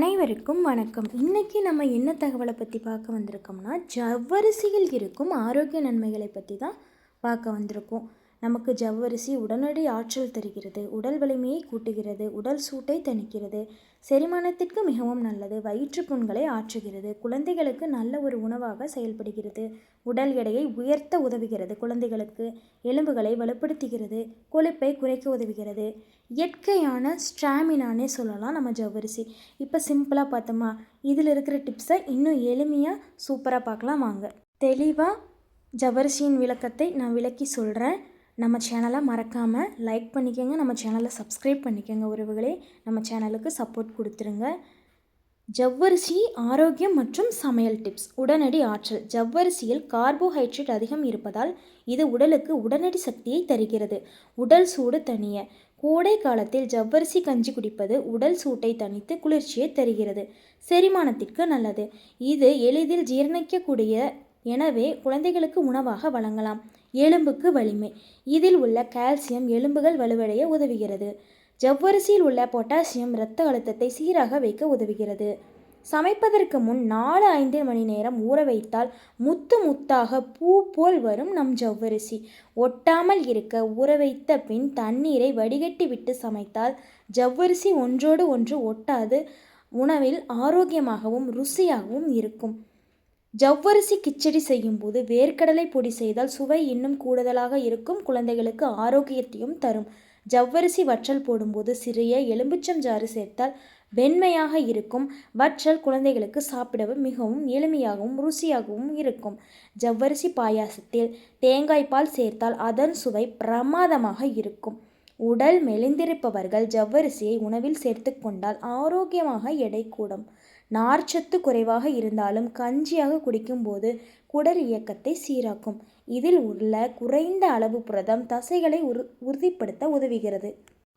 அனைவருக்கும் வணக்கம். இன்றைக்கி நம்ம என்ன தகவலை பற்றி பார்க்க வந்திருக்கோம்னா, ஜவ்வரிசியில் இருக்கும் ஆரோக்கிய நன்மைகளை பற்றி தான் பார்க்க வந்திருக்கோம். நமக்கு ஜவ்வரிசி உடனடி ஆற்றல் தருகிறது, உடல் வலிமையை கூட்டுகிறது, உடல் சூட்டை தணிக்கிறது, செரிமானத்திற்கு மிகவும் நல்லது, வயிற்றுப்புண்களை ஆற்றுகிறது, குழந்தைகளுக்கு நல்ல ஒரு உணவாக செயல்படுகிறது, உடல் எடையை உயர்த்த உதவுகிறது, குழந்தைகளுக்கு எலும்புகளை வலுப்படுத்துகிறது, கொழுப்பை குறைக்க உதவுகிறது, இயற்கையான ஸ்டாமினானே சொல்லலாம் நம்ம ஜவ்வரிசி. இப்போ சிம்பிளாக பார்த்தோமா, இதில் இருக்கிற டிப்ஸை இன்னும் எளிமையாக சூப்பராக பார்க்கலாம் வாங்க. தெளிவாக ஜவ்வரிசியின் விளக்கத்தை நான் விளக்கி சொல்கிறேன். நம்ம சேனலை மறக்காமல் லைக் பண்ணிக்கோங்க, நம்ம சேனலை சப்ஸ்கிரைப் பண்ணிக்கோங்க உறவுகளே. நம்ம சேனலுக்கு சப்போர்ட் கொடுத்துருங்க. ஜவ்வரிசி ஆரோக்கியம் மற்றும் சமையல் டிப்ஸ். உடனடி ஆற்றல். ஜவ்வரிசியில் கார்போஹைட்ரேட் அதிகம் இருப்பதால் இது உடலுக்கு உடனடி சக்தியை தருகிறது. உடல் சூடு தணிய. கோடை காலத்தில் ஜவ்வரிசி கஞ்சி குடிப்பது உடல் சூட்டை தணித்து குளிர்ச்சியை தருகிறது. செரிமானத்திற்கு நல்லது. இது எளிதில் ஜீரணிக்கக்கூடிய, எனவே குழந்தைகளுக்கு உணவாக வழங்கலாம். எலும்புக்கு வலிமை. இதில் உள்ள கால்சியம் எலும்புகள் வலுவடைய உதவுகிறது. ஜவ்வரிசியில் உள்ள பொட்டாசியம் இரத்த அழுத்தத்தை சீராக வைக்க உதவுகிறது. சமைப்பதற்கு முன் 4-5 மணி நேரம் ஊற வைத்தால் முத்து முத்தாக பூ போல் வரும் நம் ஜவ்வரிசி. ஒட்டாமல் இருக்க ஊற வைத்த பின் தண்ணீரை வடிகட்டி விட்டு சமைத்தால் ஜவ்வரிசி ஒன்றோடு ஒன்று ஒட்டாது, உணவில் ஆரோக்கியமாகவும் ருசியாகவும் இருக்கும். ஜவ்வரிசி கிச்சடி செய்யும்போது வேர்க்கடலை பொடி செய்தால் சுவை இன்னும் கூடுதலாக இருக்கும், குழந்தைகளுக்கு ஆரோக்கியத்தையும் தரும். ஜவ்வரிசி வற்றல் போடும்போது சிறிய எலும்பிச்சஞ்சாறு சேர்த்தால் வெண்மையாக இருக்கும். வற்றல் குழந்தைகளுக்கு சாப்பிடவும் மிகவும் எளிமையாகவும் ருசியாகவும் இருக்கும். ஜவ்வரிசி பாயாசத்தில் தேங்காய் பால் சேர்த்தால் அதன் சுவை பிரமாதமாக இருக்கும். உடல் மெலிந்திருப்பவர்கள் ஜவ்வரிசியை உணவில் சேர்த்து கொண்டால் ஆரோக்கியமாக எடை கூடும். நார்ச்சத்து குறைவாக இருந்தாலும் கஞ்சியாக குடிக்கும்போது குடல் இயக்கத்தை சீராக்கும். இதில் உள்ள குறைந்த அளவு புரதம் தசைகளை உறுதிப்படுத்த உதவுகிறது.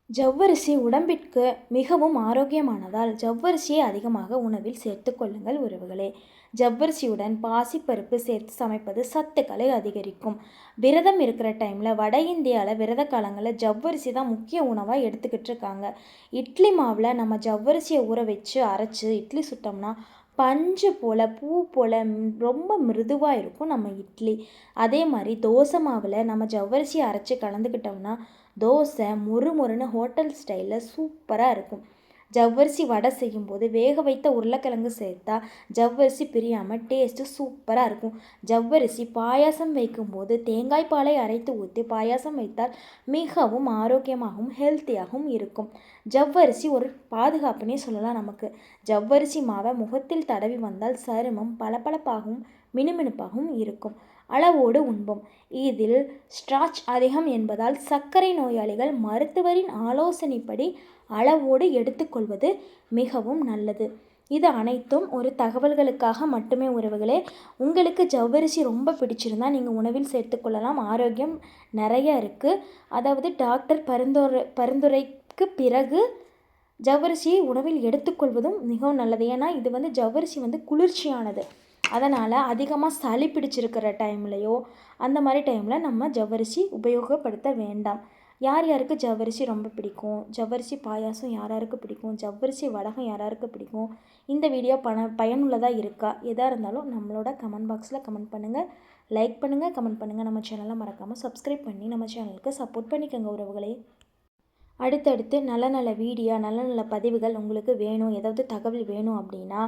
ஜவ்வரிசி உடம்பிற்கு மிகவும் ஆரோக்கியமானதால் ஜவ்வரிசியை அதிகமாக உணவில் சேர்த்து கொள்ளுங்கள் உறவுகளே. ஜவ்வரிசியுடன் பாசிப்பருப்பு சேர்த்து சமைப்பது சத்துக்களை அதிகரிக்கும். விரதம் இருக்கிற டைமில் வட இந்தியாவில் விரத காலங்களில் ஜவ்வரிசி தான் முக்கிய உணவாக எடுத்துக்கிட்டு இருக்காங்க. இட்லி மாவில் நம்ம ஜவ்வரிசியை ஊற வச்சு அரைச்சி இட்லி சுட்டோம்னா பஞ்சு போல் பூ போல் ரொம்ப மிருதுவாக இருக்கும் நம்ம இட்லி. அதே மாதிரி தோசை மாவில் நம்ம ஜவ்வரிசியை அரைச்சி கலந்துக்கிட்டோம்னா தோசை மொறுமொறுன்னு ஹோட்டல் ஸ்டைலில் சூப்பராக இருக்கும். ஜவ்வரிசி வடை செய்யும்போது வேக வைத்த உருளைக்கிழங்கு சேர்த்தா ஜவ்வரிசி பிரியாமல் டேஸ்ட்டு சூப்பராக இருக்கும். ஜவ்வரிசி பாயாசம் வைக்கும்போது தேங்காய் பாலை அரைத்து ஊற்றி பாயாசம் வைத்தால் மிகவும் ஆரோக்கியமாகவும் ஹெல்த்தியாகவும் இருக்கும். ஜவ்வரிசி ஒரு பாதுகாப்புனே சொல்லலாம் நமக்கு. ஜவ்வரிசி மாவை முகத்தில் தடவி வந்தால் சருமம் பளபளப்பாகவும் மினுமினுப்பாகவும் இருக்கும். அளவோடு உண்போம். இதில் ஸ்டார்ச் அதிகம் என்பதால் சர்க்கரை நோயாளிகள் மருத்துவரின் ஆலோசனைப்படி அளவோடு எடுத்துக்கொள்வது மிகவும் நல்லது. இது அனைத்தும் ஒரு தகவல்களுக்காக மட்டுமே உறவுகளே. உங்களுக்கு ஜவ்வரிசி ரொம்ப பிடிச்சிருந்தால் நீங்கள் உணவில் சேர்த்துக்கொள்ளலாம். ஆரோக்கியம் நிறைய இருக்குது. அதாவது டாக்டர் பரிந்துரைக்கு பிறகு ஜவ்வரிசியை உணவில் எடுத்துக்கொள்வதும் மிகவும் நல்லது. ஏன்னா இது ஜவ்வரிசி குளிர்ச்சியானது. அதனால் அதிகமாக சளி பிடிச்சிருக்கிற டைம்லையோ அந்த மாதிரி டைமில் நம்ம ஜவ்வரிசி உபயோகப்படுத்த வேண்டாம். யார் யாருக்கு ஜவ்வரிசி ரொம்ப பிடிக்கும், ஜவ்வரிசி பாயாசம் யாராருக்கு பிடிக்கும், ஜவ்வரிசி வடகம் யாராருக்கு பிடிக்கும், இந்த வீடியோ பயனுள்ளதாக இருக்கா, எதாக இருந்தாலும் நம்மளோட கமெண்ட் பாக்ஸில் கமெண்ட் பண்ணுங்கள். லைக் பண்ணுங்கள், கமெண்ட் பண்ணுங்கள். நம்ம சேனலை மறக்காமல் சப்ஸ்கிரைப் பண்ணி நம்ம சேனலுக்கு சப்போர்ட் பண்ணிக்கோங்க உறவுகளே. அடுத்தடுத்து நல்ல நல்ல வீடியோ, நல்ல நல்ல பதிவுகள் உங்களுக்கு வேணும், ஏதாவது தகவல் வேணும் அப்படின்னா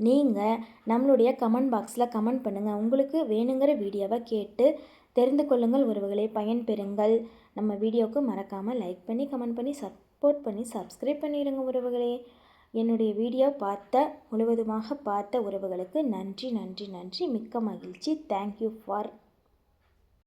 நீங்கள் நம்மளுடைய கமெண்ட் பாக்ஸில் கமெண்ட் பண்ணுங்கள். உங்களுக்கு வேணுங்கிற வீடியோவை கேட்டு தெரிந்து கொள்ளுங்கள் உறவுகளே, பயன்பெறுங்கள். நம்ம வீடியோவுக்கு மறக்காமல் லைக் பண்ணி கமெண்ட் பண்ணி சப்போர்ட் பண்ணி சப்ஸ்கிரைப் பண்ணிடுங்க உறவுகளே. என்னுடைய வீடியோ முழுவதுமாக பார்த்த உறவுகளுக்கு நன்றி நன்றி நன்றி. மிக்க மகிழ்ச்சி. Thank you for